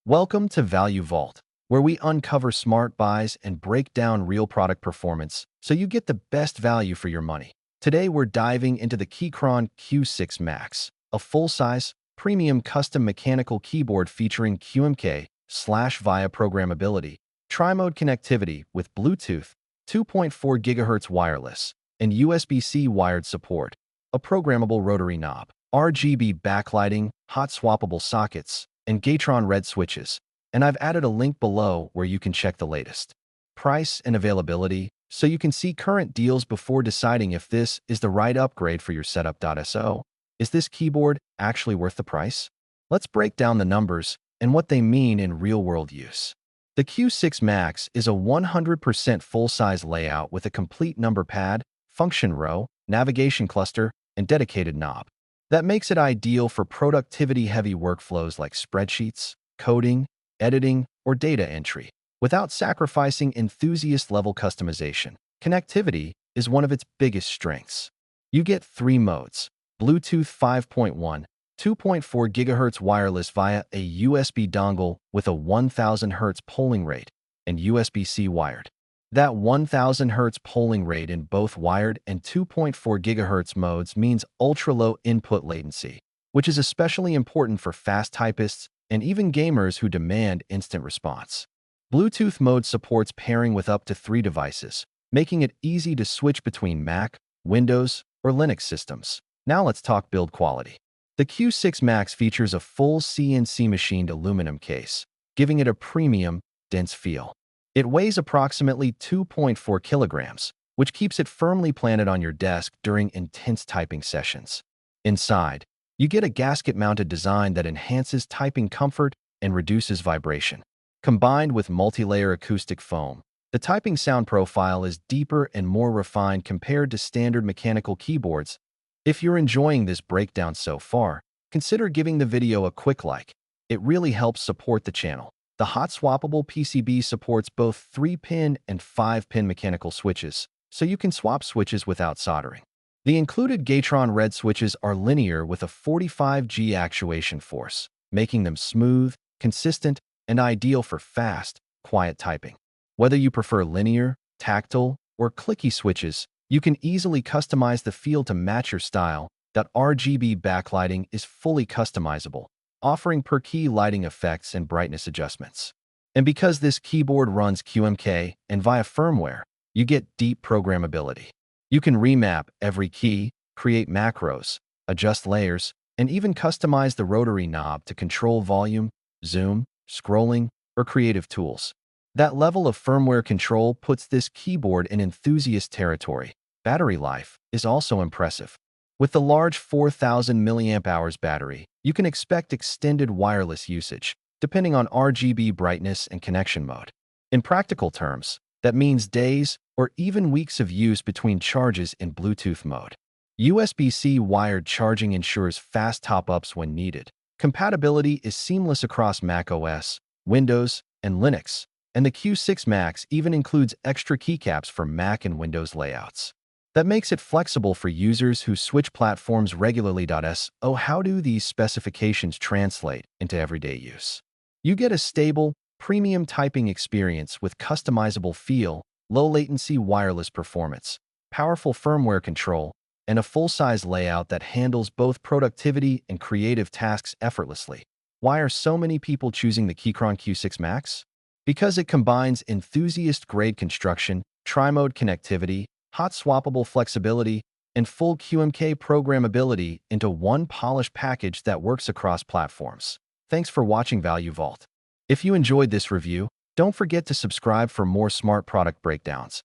Welcome to Value Vault, where we uncover smart buys and break down real product performance so you get the best value for your money. Today, we're diving into the Keychron Q6 Max, a full-size, premium custom mechanical keyboard featuring QMK/via programmability, tri-mode connectivity with Bluetooth, 2.4 GHz wireless, and USB-C wired support, a programmable rotary knob, RGB backlighting, hot swappable sockets, and Keychron red switches, and I've added a link below where you can check the latest price and availability so you can see current deals before deciding if this is the right upgrade for your setup. So, is this keyboard actually worth the price? Let's break down the numbers and what they mean in real-world use. The Q6 Max is a 100% full-size layout with a complete number pad, function row, navigation cluster, and dedicated knob. That makes it ideal for productivity-heavy workflows like spreadsheets, coding, editing, or data entry, without sacrificing enthusiast-level customization. Connectivity is one of its biggest strengths. You get 3 modes: Bluetooth 5.1, 2.4 GHz wireless via a USB dongle with a 1000 Hz polling rate, and USB-C wired. That 1000 Hz polling rate in both wired and 2.4 GHz modes means ultra-low input latency, which is especially important for fast typists and even gamers who demand instant response. Bluetooth mode supports pairing with up to 3 devices, making it easy to switch between Mac, Windows, or Linux systems. Now let's talk build quality. The Q6 Max features a full CNC machined aluminum case, giving it a premium, dense feel. It weighs approximately 2.4 kilograms, which keeps it firmly planted on your desk during intense typing sessions. Inside, you get a gasket-mounted design that enhances typing comfort and reduces vibration. Combined with multi-layer acoustic foam, the typing sound profile is deeper and more refined compared to standard mechanical keyboards. If you're enjoying this breakdown so far, consider giving the video a quick like. It really helps support the channel. The hot swappable PCB supports both 3-pin and 5-pin mechanical switches, so you can swap switches without soldering. The included Keychron red switches are linear with a 45G actuation force, making them smooth, consistent, and ideal for fast, quiet typing. Whether you prefer linear, tactile, or clicky switches, you can easily customize the feel to match your style. That RGB backlighting is fully customizable, offering per-key lighting effects and brightness adjustments. And because this keyboard runs QMK and via firmware, you get deep programmability. You can remap every key, create macros, adjust layers, and even customize the rotary knob to control volume, zoom, scrolling, or creative tools. That level of firmware control puts this keyboard in enthusiast territory. Battery life is also impressive. With the large 4000 mAh battery, you can expect extended wireless usage, depending on RGB brightness and connection mode. In practical terms, that means days or even weeks of use between charges in Bluetooth mode. USB-C wired charging ensures fast top-ups when needed. Compatibility is seamless across macOS, Windows, and Linux, and the Q6 Max even includes extra keycaps for Mac and Windows layouts. That makes it flexible for users who switch platforms regularly. So how do these specifications translate into everyday use? You get a stable, premium typing experience with customizable feel, low-latency wireless performance, powerful firmware control, and a full-size layout that handles both productivity and creative tasks effortlessly. Why are so many people choosing the Keychron Q6 Max? Because it combines enthusiast-grade construction, tri-mode connectivity, hot swappable flexibility, and full QMK programmability into one polished package that works across platforms. Thanks for watching Value Vault. If you enjoyed this review, don't forget to subscribe for more smart product breakdowns.